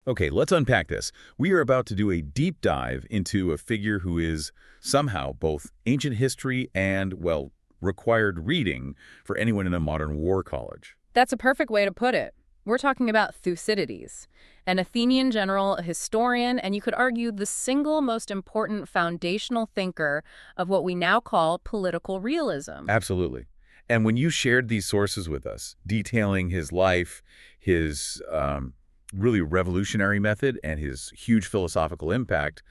Okay, let's unpack this. We are about to do a deep dive into a figure who is somehow both ancient history and, well, required reading for anyone in a modern war college. That's a perfect way to put it. We're talking about Thucydides, an Athenian general, a historian, and you could argue the single most important foundational thinker of what we now call political realism. Absolutely. And when you shared these sources with us, detailing his life, his really revolutionary method, and his huge philosophical impact,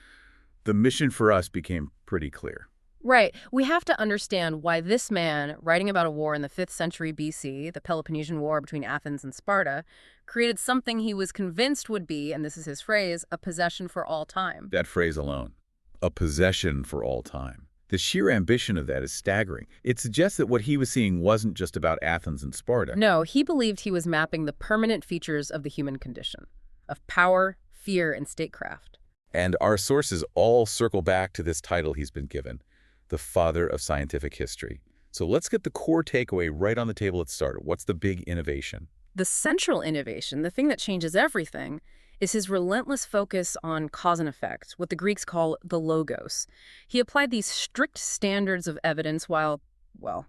the mission for us became pretty clear. Right. We have to understand why this man, writing about a war in the 5th century BC, the Peloponnesian War between Athens and Sparta, created something he was convinced would be, and this is his phrase, a possession for all time. That phrase alone, a possession for all time. The sheer ambition of that is staggering. It suggests that what he was seeing wasn't just about Athens and Sparta. No, he believed he was mapping the permanent features of the human condition, of power, fear, and statecraft. And our sources all circle back to this title he's been given, the father of scientific history. So let's get the core takeaway right on the table at start. What's the big innovation? The central innovation, the thing that changes everything, is his relentless focus on cause and effect, what the Greeks call the logos. He applied these strict standards of evidence while, well,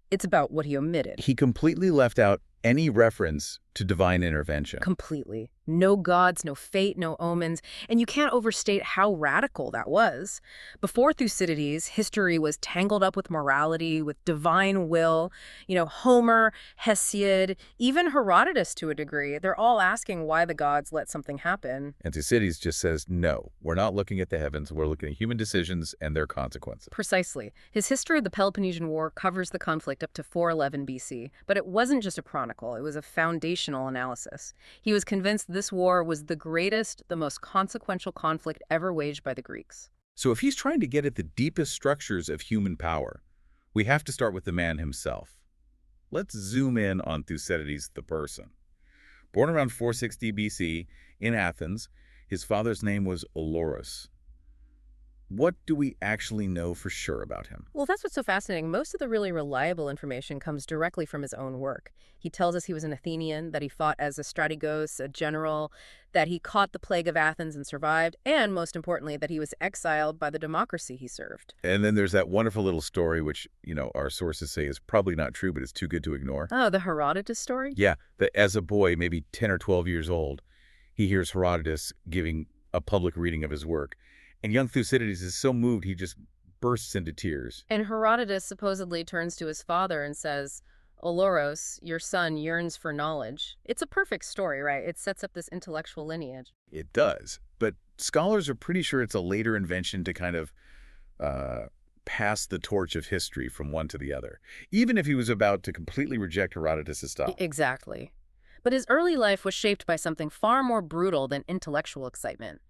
it's about what he omitted. He completely left out any reference to divine intervention. Completely. No gods, no fate, no omens, and you can't overstate how radical that was. Before Thucydides, history was tangled up with morality, with divine will. Homer, Hesiod, even Herodotus to a degree, they're all asking why the gods let something happen. And Thucydides just says, no, we're not looking at the heavens, we're looking at human decisions and their consequences. Precisely. His history of the Peloponnesian War covers the conflict up to 411 BC, but it wasn't just a chronicle, it was a foundational analysis. He was convinced this war was the greatest, the most consequential conflict ever waged by the Greeks. So if he's trying to get at the deepest structures of human power, we have to start with the man himself. Let's zoom in on Thucydides the person. Born around 460 BC in Athens, his father's name was Olorus. What do we actually know for sure about him? Well, that's what's so fascinating. Most of the really reliable information comes directly from his own work. He tells us he was an Athenian, that he fought as a strategos, a general, that he caught the plague of Athens and survived, and most importantly, that he was exiled by the democracy he served. And then there's that wonderful little story, which, our sources say is probably not true, but it's too good to ignore. Oh, the Herodotus story? Yeah, that as a boy, maybe 10 or 12 years old, he hears Herodotus giving a public reading of his work. And young Thucydides is so moved, he just bursts into tears. And Herodotus supposedly turns to his father and says, Oloros, your son yearns for knowledge. It's a perfect story, right? It sets up this intellectual lineage. It does. But scholars are pretty sure it's a later invention to kind of pass the torch of history from one to the other, even if he was about to completely reject Herodotus' style. Exactly. But his early life was shaped by something far more brutal than intellectual excitement.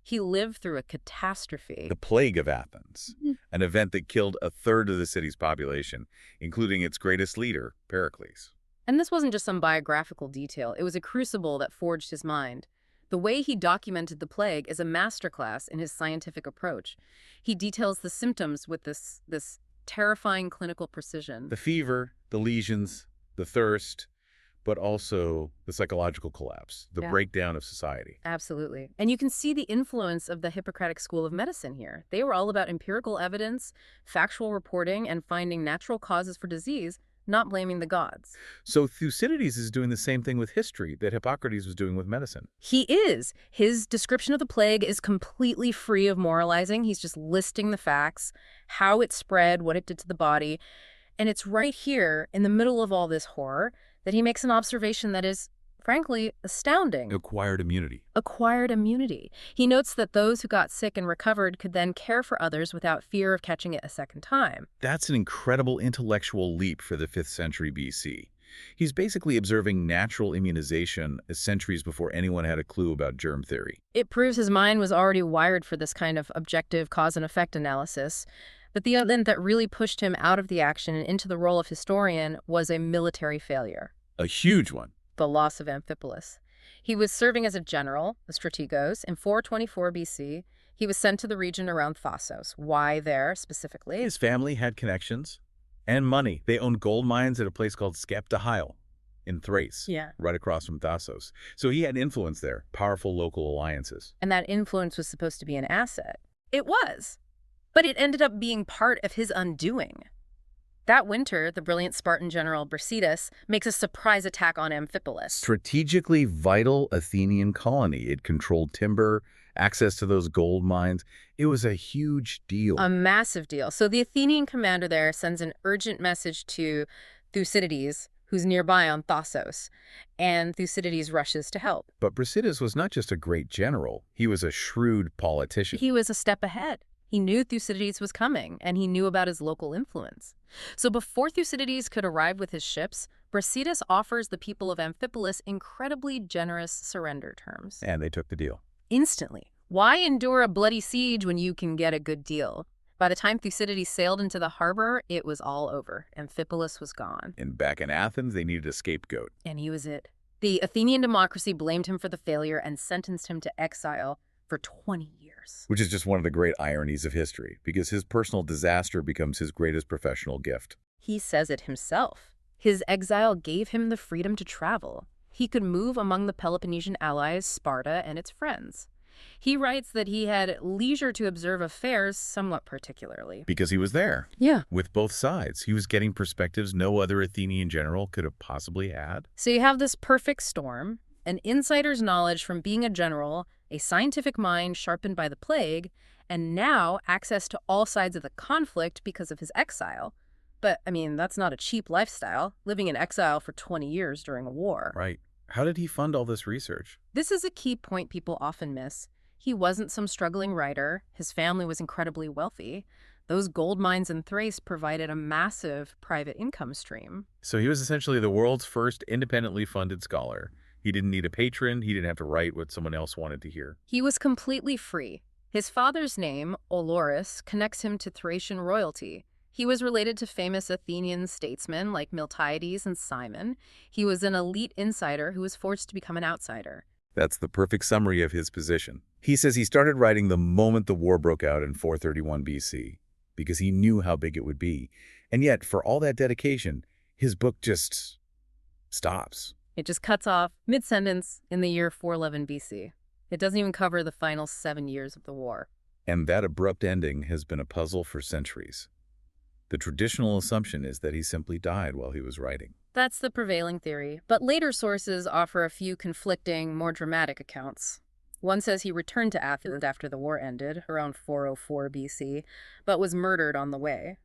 He lived through a catastrophe. The plague of Athens, an event that killed a third of the city's population, including its greatest leader, Pericles. And this wasn't just some biographical detail. It was a crucible that forged his mind. The way he documented the plague is a masterclass in his scientific approach. He details the symptoms with this terrifying clinical precision. The fever, the lesions, the thirst, but also the psychological collapse, the breakdown of society. Absolutely. And you can see the influence of the Hippocratic school of medicine here. They were all about empirical evidence, factual reporting, and finding natural causes for disease, not blaming the gods. So Thucydides is doing the same thing with history that Hippocrates was doing with medicine. He is. His description of the plague is completely free of moralizing. He's just listing the facts, how it spread, what it did to the body. And it's right here, in the middle of all this horror, that he makes an observation that is, frankly, astounding. Acquired immunity. Acquired immunity. He notes that those who got sick and recovered could then care for others without fear of catching it a second time. That's an incredible intellectual leap for the 5th century BC. He's basically observing natural immunization centuries before anyone had a clue about germ theory. It proves his mind was already wired for this kind of objective cause and effect analysis. But the event that really pushed him out of the action and into the role of historian was a military failure. A huge one. The loss of Amphipolis. He was serving as a general, a strategos, in 424 BC. He was sent to the region around Thassos. Why there, specifically? His family had connections and money. They owned gold mines at a place called Skepta. in Thrace, Yeah. right across from Thasos. So he had influence there, powerful local alliances. And that influence was supposed to be an asset. It was. But it ended up being part of his undoing. That winter, the brilliant Spartan general Brasidas makes a surprise attack on Amphipolis. Strategically vital Athenian colony. It controlled timber, access to those gold mines. It was a huge deal. A massive deal. So the Athenian commander there sends an urgent message to Thucydides, who's nearby on Thasos, and Thucydides rushes to help. But Brasidas was not just a great general. He was a shrewd politician. He was a step ahead. He knew Thucydides was coming, and he knew about his local influence. So before Thucydides could arrive with his ships, Brasidas offers the people of Amphipolis incredibly generous surrender terms. And they took the deal. Instantly. Why endure a bloody siege when you can get a good deal? By the time Thucydides sailed into the harbor, it was all over. Amphipolis was gone. And back in Athens, they needed a scapegoat. And he was it. The Athenian democracy blamed him for the failure and sentenced him to exile for 20 years. Which is just one of the great ironies of history, because his personal disaster becomes his greatest professional gift. He says it himself. His exile gave him the freedom to travel. He could move among the Peloponnesian allies, Sparta, and its friends. He writes that he had leisure to observe affairs somewhat particularly. Because he was there. Yeah. With both sides. He was getting perspectives no other Athenian general could have possibly had. So you have this perfect storm, an insider's knowledge from being a general, a scientific mind sharpened by the plague, and now access to all sides of the conflict because of his exile. But, I mean, that's not a cheap lifestyle, living in exile for 20 years during a war. Right. How did he fund all this research? This is a key point people often miss. He wasn't some struggling writer. His family was incredibly wealthy. Those gold mines in Thrace provided a massive private income stream. So he was essentially the world's first independently funded scholar. He didn't need a patron. He didn't have to write what someone else wanted to hear. He was completely free. His father's name, Olorus, connects him to Thracian royalty. He was related to famous Athenian statesmen like Miltiades and Cimon. He was an elite insider who was forced to become an outsider. That's the perfect summary of his position. He says he started writing the moment the war broke out in 431 BC, because he knew how big it would be. And yet, for all that dedication, his book just stops. It just cuts off mid-sentence in the year 411 BC. It doesn't even cover the final 7 years of the war. And that abrupt ending has been a puzzle for centuries. The traditional assumption is that he simply died while he was writing. That's the prevailing theory, but later sources offer a few conflicting, more dramatic accounts. One says he returned to Athens after the war ended, around 404 BC, but was murdered on the way.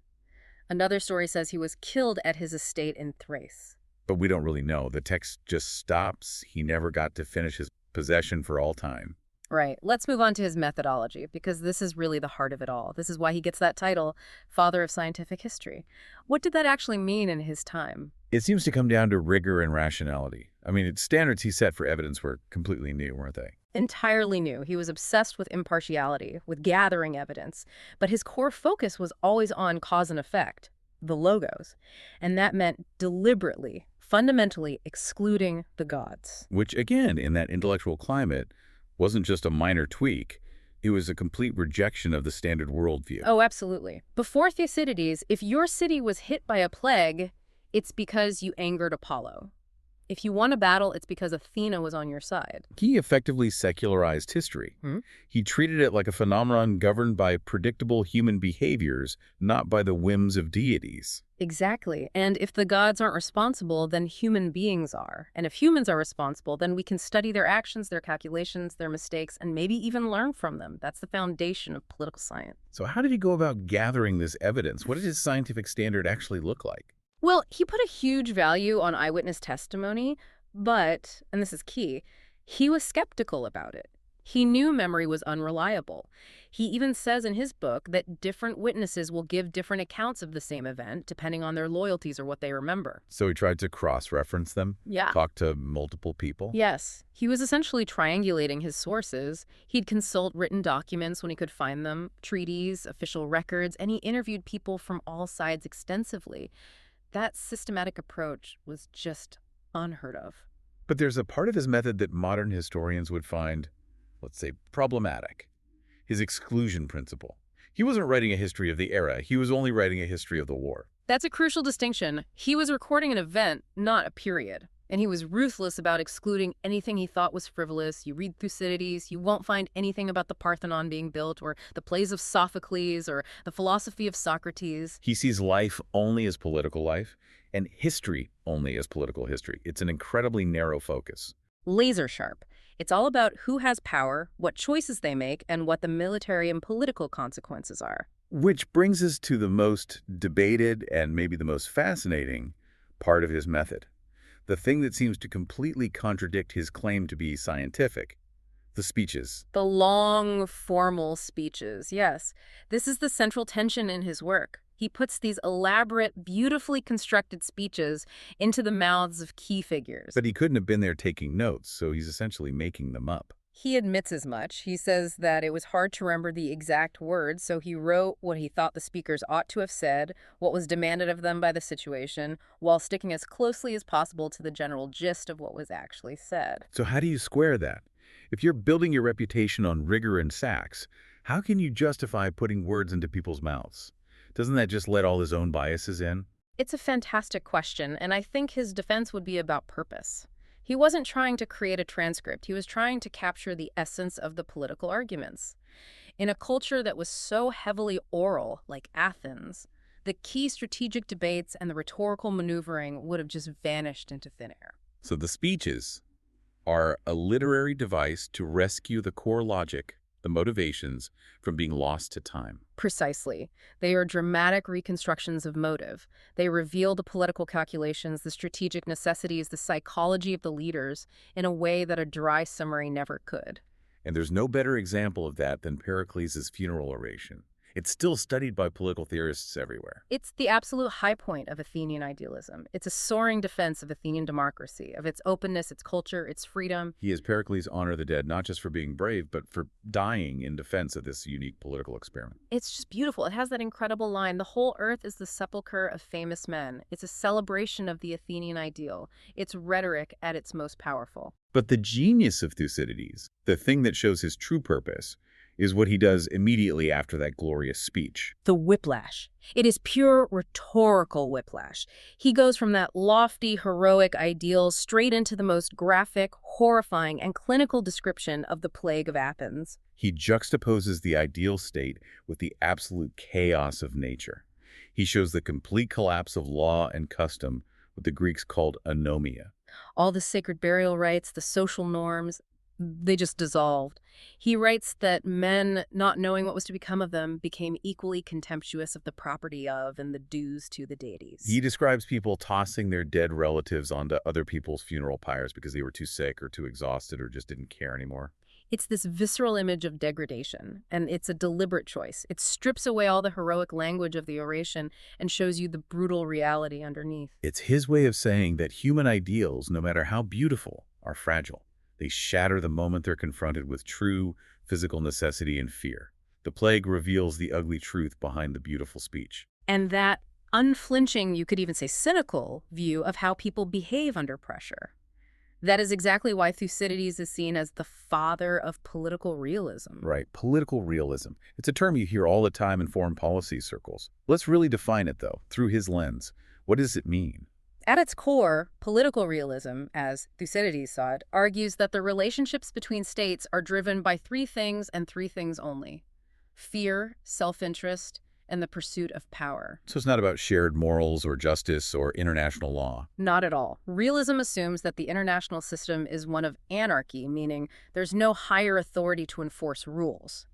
Another story says he was killed at his estate in Thrace. But we don't really know. The text just stops. He never got to finish his possession for all time. Right. Let's move on to his methodology, because this is really the heart of it all. This is why he gets that title, Father of Scientific History. What did that actually mean in his time? It seems to come down to rigor and rationality. I mean, its standards he set for evidence were completely new, weren't they? Entirely new. He was obsessed with impartiality, with gathering evidence, but his core focus was always on cause and effect, the logos. And that meant deliberately, fundamentally excluding the gods. Which, again, in that intellectual climate, wasn't just a minor tweak. It was a complete rejection of the standard worldview. Oh, absolutely. Before Thucydides, if your city was hit by a plague, it's because you angered Apollo. If you won a battle, it's because Athena was on your side. He effectively secularized history. He treated it like a phenomenon governed by predictable human behaviors, not by the whims of deities. Exactly. And if the gods aren't responsible, then human beings are. And if humans are responsible, then we can study their actions, their calculations, their mistakes, and maybe even learn from them. That's the foundation of political science. So how did he go about gathering this evidence? What did his scientific standard actually look like? Well, he put a huge value on eyewitness testimony, but, and this is key, he was skeptical about it. He knew memory was unreliable. He even says in his book that different witnesses will give different accounts of the same event, depending on their loyalties or what they remember. So he tried to cross-reference them? Yeah. Talk to multiple people? Yes. He was essentially triangulating his sources. He'd consult written documents when he could find them, treaties, official records, and he interviewed people from all sides extensively. That systematic approach was just unheard of. But there's a part of his method that modern historians would find, let's say, problematic. His exclusion principle. He wasn't writing a history of the era. He was only writing a history of the war. That's a crucial distinction. He was recording an event, not a period. And he was ruthless about excluding anything he thought was frivolous. You read Thucydides, you won't find anything about the Parthenon being built, or the plays of Sophocles, or the philosophy of Socrates. He sees life only as political life, and history only as political history. It's an incredibly narrow focus. Laser sharp. It's all about who has power, what choices they make, and what the military and political consequences are. Which brings us to the most debated and maybe the most fascinating part of his method. The thing that seems to completely contradict his claim to be scientific, the speeches. The long, formal speeches, yes. This is the central tension in his work. He puts these elaborate, beautifully constructed speeches into the mouths of key figures. But he couldn't have been there taking notes, so he's essentially making them up. He admits as much. He says that it was hard to remember the exact words, so he wrote what he thought the speakers ought to have said, what was demanded of them by the situation, while sticking as closely as possible to the general gist of what was actually said. So how do you square that? If you're building your reputation on rigor and facts, how can you justify putting words into people's mouths? Doesn't that just let all his own biases in? It's a fantastic question, and I think his defense would be about purpose. He wasn't trying to create a transcript. He was trying to capture the essence of the political arguments. In a culture that was so heavily oral, like Athens, the key strategic debates and the rhetorical maneuvering would have just vanished into thin air. So the speeches are a literary device to rescue the core logic, the motivations, from being lost to time. Precisely. They are dramatic reconstructions of motive. They reveal the political calculations, the strategic necessities, the psychology of the leaders in a way that a dry summary never could. And there's no better example of that than Pericles' funeral oration. It's still studied by political theorists everywhere. It's the absolute high point of Athenian idealism. It's a soaring defense of Athenian democracy, of its openness, its culture, its freedom. He has Pericles honor the dead, not just for being brave, but for dying in defense of this unique political experiment. It's just beautiful. It has that incredible line, "The whole earth is the sepulcher of famous men." It's a celebration of the Athenian ideal. It's rhetoric at its most powerful. But the genius of Thucydides, the thing that shows his true purpose, is what he does immediately after that glorious speech. The whiplash. It is pure rhetorical whiplash. He goes from that lofty, heroic ideal straight into the most graphic, horrifying, and clinical description of the plague of Athens. He juxtaposes the ideal state with the absolute chaos of nature. He shows the complete collapse of law and custom, what the Greeks called anomia. All the sacred burial rites, the social norms, they just dissolved. He writes that men, not knowing what was to become of them, became equally contemptuous of the property of and the dues to the deities. He describes people tossing their dead relatives onto other people's funeral pyres because they were too sick or too exhausted or just didn't care anymore. It's this visceral image of degradation, and it's a deliberate choice. It strips away all the heroic language of the oration and shows you the brutal reality underneath. It's his way of saying that human ideals, no matter how beautiful, are fragile. They shatter the moment they're confronted with true physical necessity and fear. The plague reveals the ugly truth behind the beautiful speech. And that unflinching, you could even say cynical, view of how people behave under pressure. That is exactly why Thucydides is seen as the father of political realism. Right, political realism. It's a term you hear all the time in foreign policy circles. Let's really define it, though, through his lens. What does it mean? At its core, political realism, as Thucydides saw it, argues that the relationships between states are driven by three things and three things only: fear, self-interest, and the pursuit of power. So it's not about shared morals or justice or international law. Not at all. Realism assumes that the international system is one of anarchy, meaning there's no higher authority to enforce rules.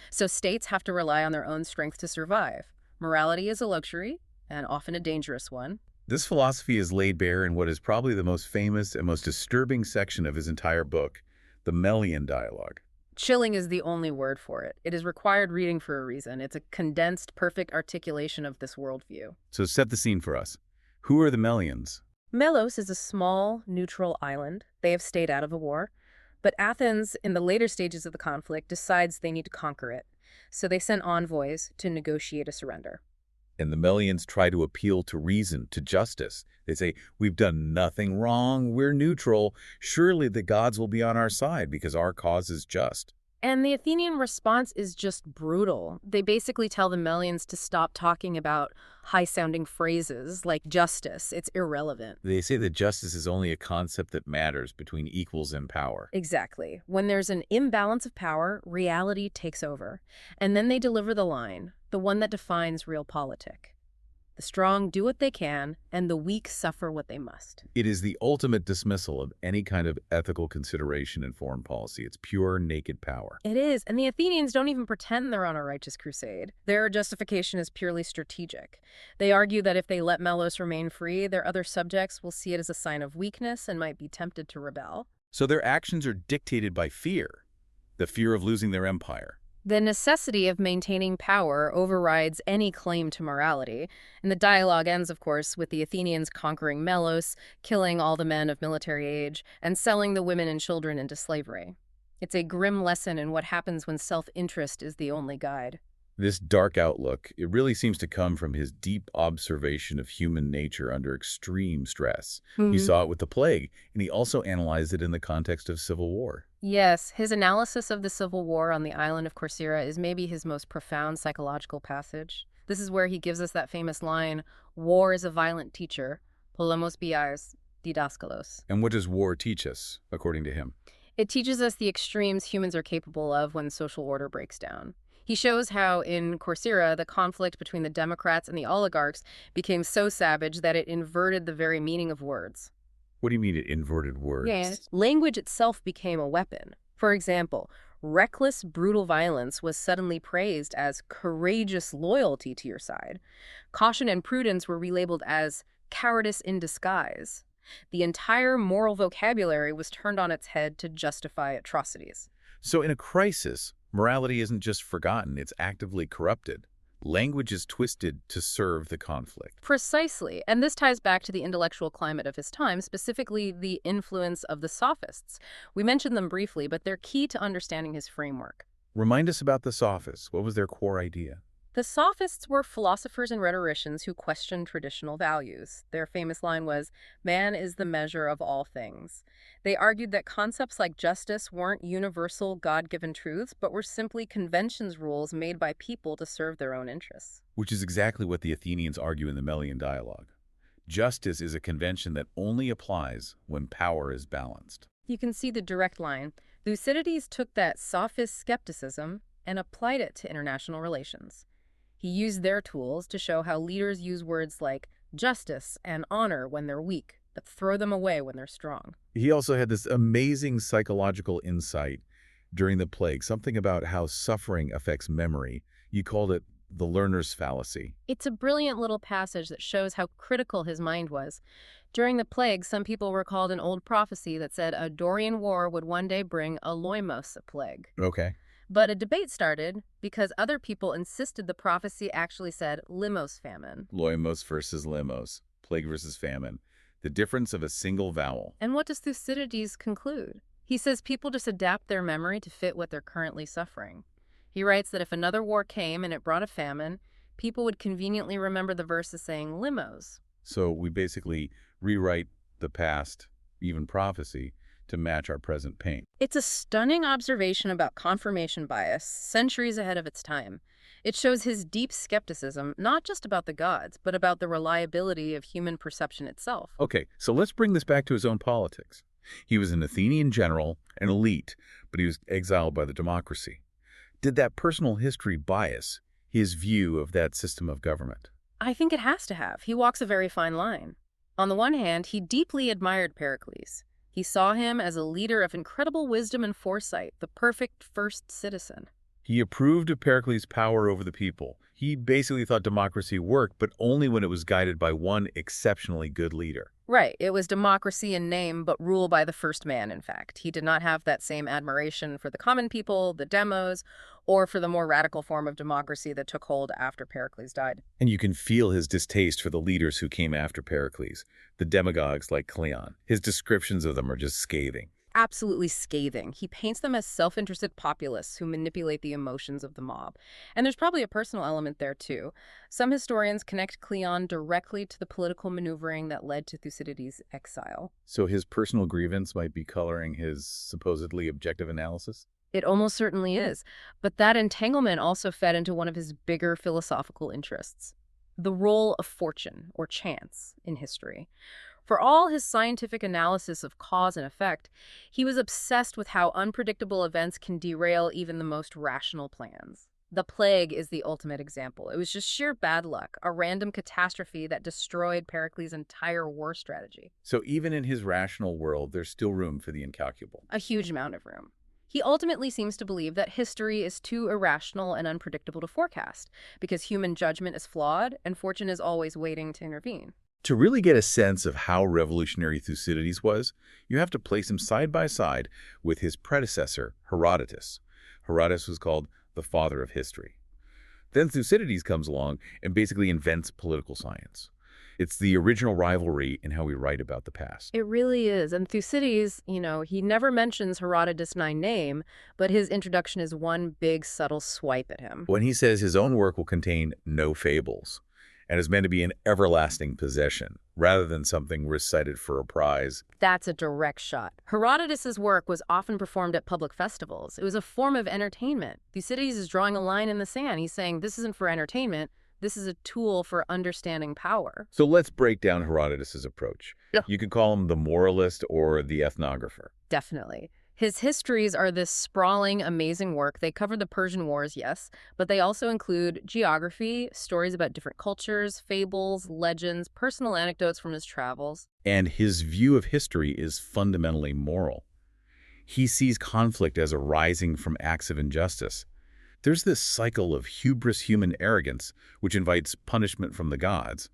So states have to rely on their own strength to survive. Morality is a luxury, and often a dangerous one. This philosophy is laid bare in what is probably the most famous and most disturbing section of his entire book, the Melian dialogue. Chilling is the only word for it. It is required reading for a reason. It's a condensed, perfect articulation of this worldview. So set the scene for us. Who are the Melians? Melos is a small, neutral island. They have stayed out of the war. But Athens, in the later stages of the conflict, decides they need to conquer it. So they send envoys to negotiate a surrender. And the Melians try to appeal to reason, to justice. They say, we've done nothing wrong, we're neutral. Surely the gods will be on our side because our cause is just. And the Athenian response is just brutal. They basically tell the Melians to stop talking about high-sounding phrases like justice. It's irrelevant. They say that justice is only a concept that matters between equals in power. Exactly. When there's an imbalance of power, reality takes over. And then they deliver the line, the one that defines realpolitik. The strong do what they can, and the weak suffer what they must. It is the ultimate dismissal of any kind of ethical consideration in foreign policy. It's pure, naked power. It is, and the Athenians don't even pretend they're on a righteous crusade. Their justification is purely strategic. They argue that if they let Melos remain free, their other subjects will see it as a sign of weakness and might be tempted to rebel. So their actions are dictated by fear, the fear of losing their empire. The necessity of maintaining power overrides any claim to morality, and the dialogue ends, of course, with the Athenians conquering Melos, killing all the men of military age, and selling the women and children into slavery. It's a grim lesson in what happens when self-interest is the only guide. This dark outlook, it really seems to come from his deep observation of human nature under extreme stress. He saw it with the plague, and he also analyzed it in the context of civil war. Yes, his analysis of the Civil War on the island of Corcyra is maybe his most profound psychological passage. This is where he gives us that famous line, "War is a violent teacher, polemos biais didaskalos." And what does war teach us, according to him? It teaches us the extremes humans are capable of when social order breaks down. He shows how, in Corcyra, the conflict between the Democrats and the oligarchs became so savage that it inverted the very meaning of words. What do you mean it inverted words? Yes. Language itself became a weapon. For example, reckless, brutal violence was suddenly praised as courageous loyalty to your side. Caution and prudence were relabeled as cowardice in disguise. The entire moral vocabulary was turned on its head to justify atrocities. So in a crisis, morality isn't just forgotten, it's actively corrupted. Language is twisted to serve the conflict. Precisely, and this ties back to the intellectual climate of his time, specifically the influence of the sophists. We mentioned them briefly, but they're key to understanding his framework. Remind us about the sophists. What was their core idea? The sophists were philosophers and rhetoricians who questioned traditional values. Their famous line was, "Man is the measure of all things." They argued that concepts like justice weren't universal, God-given truths, but were simply conventions rules made by people to serve their own interests. Which is exactly what the Athenians argue in the Melian dialogue. Justice is a convention that only applies when power is balanced. You can see the direct line. Thucydides took that sophist skepticism and applied it to international relations. He used their tools to show how leaders use words like justice and honor when they're weak, but throw them away when they're strong. He also had this amazing psychological insight during the plague, something about how suffering affects memory. You called it the learner's fallacy. It's a brilliant little passage that shows how critical his mind was. During the plague, some people recalled an old prophecy that said a Dorian war would one day bring a loimos, a plague. Okay. But a debate started because other people insisted the prophecy actually said limos famine. Loimos versus limos, plague versus famine. The difference of a single vowel. And what does Thucydides conclude? He says people just adapt their memory to fit what they're currently suffering. He writes that if another war came and it brought a famine, people would conveniently remember the verses saying limos. So we basically rewrite the past, even prophecy, to match our present pain. It's a stunning observation about confirmation bias, centuries ahead of its time. It shows his deep skepticism, not just about the gods, but about the reliability of human perception itself. Okay, so let's bring this back to his own politics. He was an Athenian general, an elite, but he was exiled by the democracy. Did that personal history bias his view of that system of government? I think it has to have. He walks a very fine line. On the one hand, he deeply admired Pericles. He saw him as a leader of incredible wisdom and foresight, the perfect first citizen. He approved of Pericles' power over the people. He basically thought democracy worked, but only when it was guided by one exceptionally good leader. Right. It was democracy in name, but rule by the first man, in fact. He did not have that same admiration for the common people, the demos, or for the more radical form of democracy that took hold after Pericles died. And you can feel his distaste for the leaders who came after Pericles, the demagogues like Cleon. His descriptions of them are just scathing. Absolutely scathing. He paints them as self-interested populists who manipulate the emotions of the mob. And there's probably a personal element there, too. Some historians connect Cleon directly to the political maneuvering that led to Thucydides' exile. So his personal grievance might be coloring his supposedly objective analysis? It almost certainly is. But that entanglement also fed into one of his bigger philosophical interests, the role of fortune or chance in history. For all his scientific analysis of cause and effect, he was obsessed with how unpredictable events can derail even the most rational plans. The plague is the ultimate example. It was just sheer bad luck, a random catastrophe that destroyed Pericles' entire war strategy. So even in his rational world, there's still room for the incalculable. A huge amount of room. He ultimately seems to believe that history is too irrational and unpredictable to forecast, because human judgment is flawed and fortune is always waiting to intervene. To really get a sense of how revolutionary Thucydides was, you have to place him side by side with his predecessor, Herodotus. Herodotus was called the father of history. Then Thucydides comes along and basically invents political science. It's the original rivalry in how we write about the past. It really is. And Thucydides, he never mentions Herodotus' name, but his introduction is one big subtle swipe at him. When he says his own work will contain no fables, and is meant to be an everlasting possession, rather than something recited for a prize. That's a direct shot. Herodotus' work was often performed at public festivals. It was a form of entertainment. Thucydides is drawing a line in the sand. He's saying this isn't for entertainment. This is a tool for understanding power. So let's break down Herodotus' approach. Yeah. You could call him the moralist or the ethnographer. Definitely. His histories are this sprawling, amazing work. They cover the Persian Wars, yes, but they also include geography, stories about different cultures, fables, legends, personal anecdotes from his travels. And his view of history is fundamentally moral. He sees conflict as arising from acts of injustice. There's this cycle of hubris human arrogance, which invites punishment from the gods.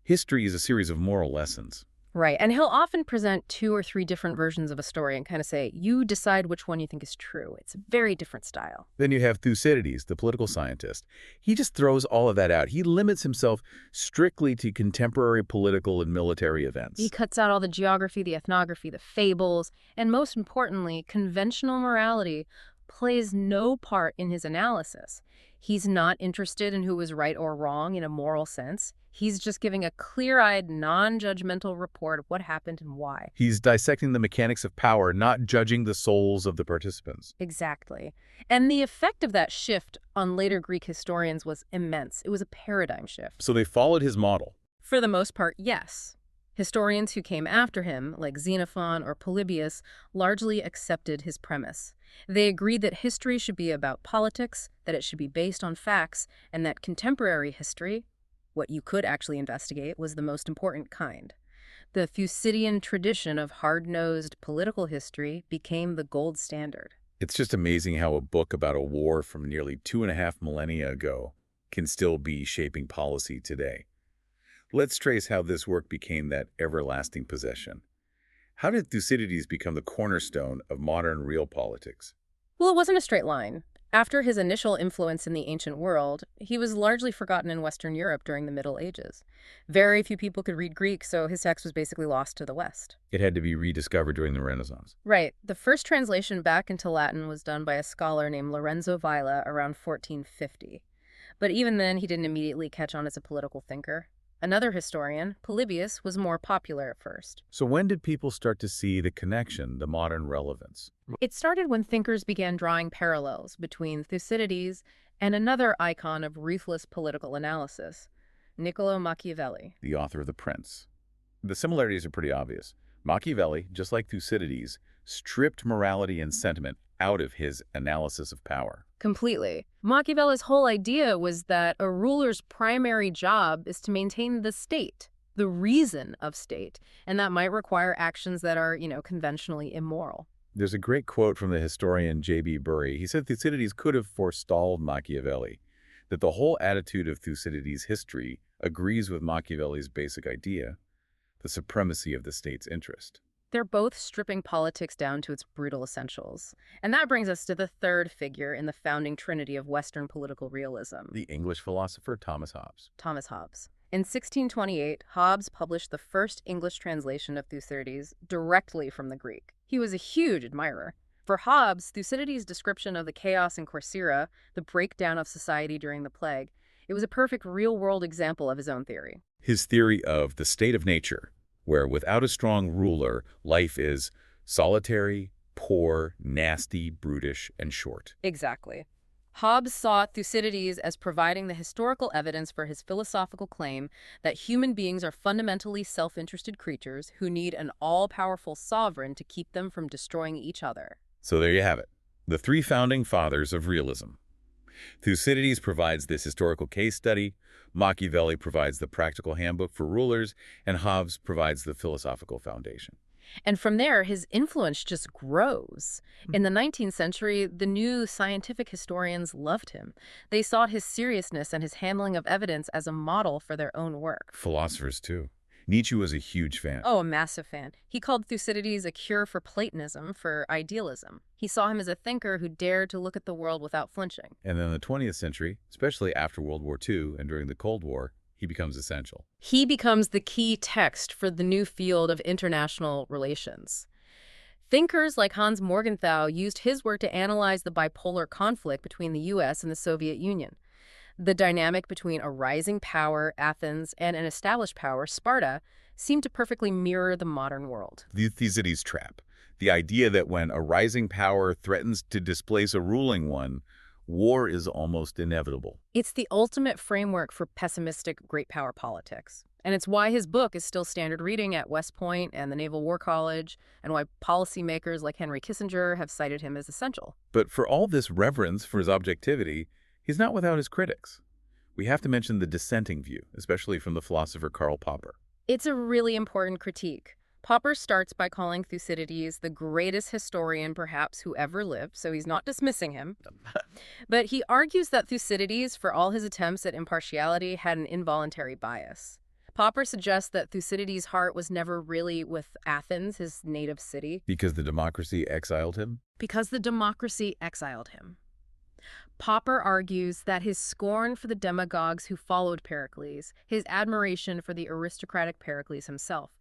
History is a series of moral lessons. Right, and he'll often present 2 or 3 different versions of a story and kind of say, you decide which one you think is true. It's a very different style. Then you have Thucydides, the political scientist. He just throws all of that out. He limits himself strictly to contemporary political and military events. He cuts out all the geography, the ethnography, the fables, and most importantly, conventional morality plays no part in his analysis. He's not interested in who was right or wrong in a moral sense. He's just giving a clear-eyed, non-judgmental report of what happened and why. He's dissecting the mechanics of power, not judging the souls of the participants. Exactly. And the effect of that shift on later Greek historians was immense. It was a paradigm shift. So they followed his model. For the most part, yes. Historians who came after him, like Xenophon or Polybius, largely accepted his premise. They agreed that history should be about politics, that it should be based on facts, and that contemporary history, what you could actually investigate, was the most important kind. The Thucydidean tradition of hard-nosed political history became the gold standard. It's just amazing how a book about a war from nearly 2.5 millennia ago can still be shaping policy today. Let's trace how this work became that everlasting possession. How did Thucydides become the cornerstone of modern real politics? Well, it wasn't a straight line. After his initial influence in the ancient world, he was largely forgotten in Western Europe during the Middle Ages. Very few people could read Greek, so his text was basically lost to the West. It had to be rediscovered during the Renaissance. Right. The first translation back into Latin was done by a scholar named Lorenzo Valla around 1450. But even then, he didn't immediately catch on as a political thinker. Another historian, Polybius, was more popular at first. So when did people start to see the connection, the modern relevance? It started when thinkers began drawing parallels between Thucydides and another icon of ruthless political analysis, Niccolo Machiavelli. The author of The Prince. The similarities are pretty obvious. Machiavelli, just like Thucydides, stripped morality and sentiment out of his analysis of power. Completely. Machiavelli's whole idea was that a ruler's primary job is to maintain the state, the reason of state, and that might require actions that are, conventionally immoral. There's a great quote from the historian J.B. Bury. He said Thucydides could have forestalled Machiavelli, that the whole attitude of Thucydides' history agrees with Machiavelli's basic idea, the supremacy of the state's interest. They're both stripping politics down to its brutal essentials. And that brings us to the third figure in the founding trinity of Western political realism. The English philosopher Thomas Hobbes. Thomas Hobbes. In 1628, Hobbes published the first English translation of Thucydides directly from the Greek. He was a huge admirer. For Hobbes, Thucydides' description of the chaos in Corcyra, the breakdown of society during the plague, it was a perfect real-world example of his own theory. His theory of the state of nature, where without a strong ruler, life is solitary, poor, nasty, brutish, and short. Exactly. Hobbes saw Thucydides as providing the historical evidence for his philosophical claim that human beings are fundamentally self-interested creatures who need an all-powerful sovereign to keep them from destroying each other. So there you have it, the three founding fathers of realism. Thucydides provides this historical case study, Machiavelli provides the practical handbook for rulers, and Hobbes provides the philosophical foundation. And from there, his influence just grows. In the 19th century, the new scientific historians loved him. They saw his seriousness and his handling of evidence as a model for their own work. Philosophers, too. Nietzsche was a huge fan. Oh, a massive fan. He called Thucydides a cure for Platonism, for idealism. He saw him as a thinker who dared to look at the world without flinching. And then in the 20th century, especially after World War II and during the Cold War, he becomes essential. He becomes the key text for the new field of international relations. Thinkers like Hans Morgenthau used his work to analyze the bipolar conflict between the U.S. and the Soviet Union. The dynamic between a rising power, Athens, and an established power, Sparta, seemed to perfectly mirror the modern world. The Thucydides trap, the idea that when a rising power threatens to displace a ruling one, war is almost inevitable. It's the ultimate framework for pessimistic great power politics. And it's why his book is still standard reading at West Point and the Naval War College, and why policymakers like Henry Kissinger have cited him as essential. But for all this reverence for his objectivity, he's not without his critics. We have to mention the dissenting view, especially from the philosopher Karl Popper. It's a really important critique. Popper starts by calling Thucydides the greatest historian perhaps who ever lived, so he's not dismissing him. But he argues that Thucydides, for all his attempts at impartiality, had an involuntary bias. Popper suggests that Thucydides' heart was never really with Athens, his native city. Because the democracy exiled him? Because the democracy exiled him. Popper argues that his scorn for the demagogues who followed Pericles, his admiration for the aristocratic Pericles himself,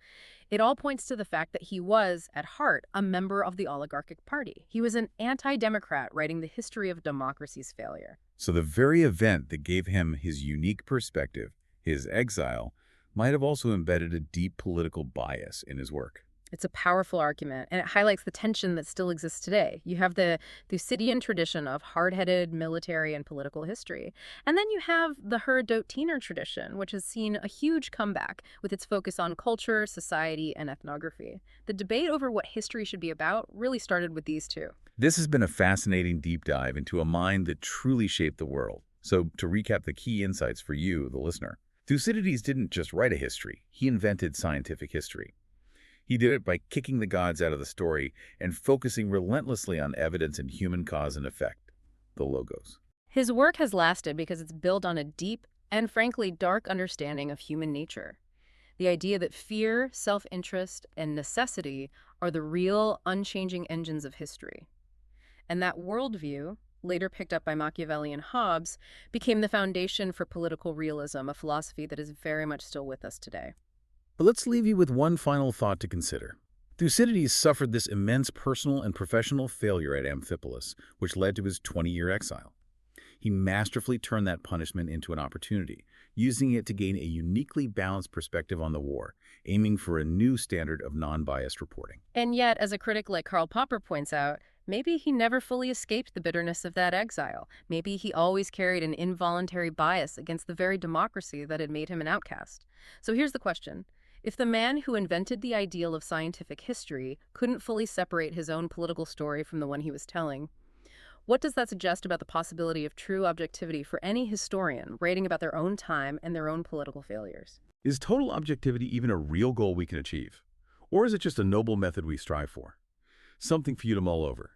it all points to the fact that he was, at heart, a member of the oligarchic party. He was an anti-democrat writing the history of democracy's failure. So the very event that gave him his unique perspective, his exile, might have also embedded a deep political bias in his work. It's a powerful argument, and it highlights the tension that still exists today. You have the Thucydidean tradition of hard-headed military and political history. And then you have the Herodotian tradition, which has seen a huge comeback with its focus on culture, society, and ethnography. The debate over what history should be about really started with these two. This has been a fascinating deep dive into a mind that truly shaped the world. So to recap the key insights for you, the listener, Thucydides didn't just write a history, he invented scientific history. He did it by kicking the gods out of the story and focusing relentlessly on evidence and human cause and effect, the logos. His work has lasted because it's built on a deep and frankly dark understanding of human nature. The idea that fear, self-interest, and necessity are the real, unchanging engines of history. And that worldview, later picked up by Machiavelli and Hobbes, became the foundation for political realism, a philosophy that is very much still with us today. But let's leave you with one final thought to consider. Thucydides suffered this immense personal and professional failure at Amphipolis, which led to his 20-year exile. He masterfully turned that punishment into an opportunity, using it to gain a uniquely balanced perspective on the war, aiming for a new standard of non-biased reporting. And yet, as a critic like Karl Popper points out, maybe he never fully escaped the bitterness of that exile. Maybe he always carried an involuntary bias against the very democracy that had made him an outcast. So here's the question. If the man who invented the ideal of scientific history couldn't fully separate his own political story from the one he was telling, what does that suggest about the possibility of true objectivity for any historian writing about their own time and their own political failures? Is total objectivity even a real goal we can achieve? Or is it just a noble method we strive for? Something for you to mull over.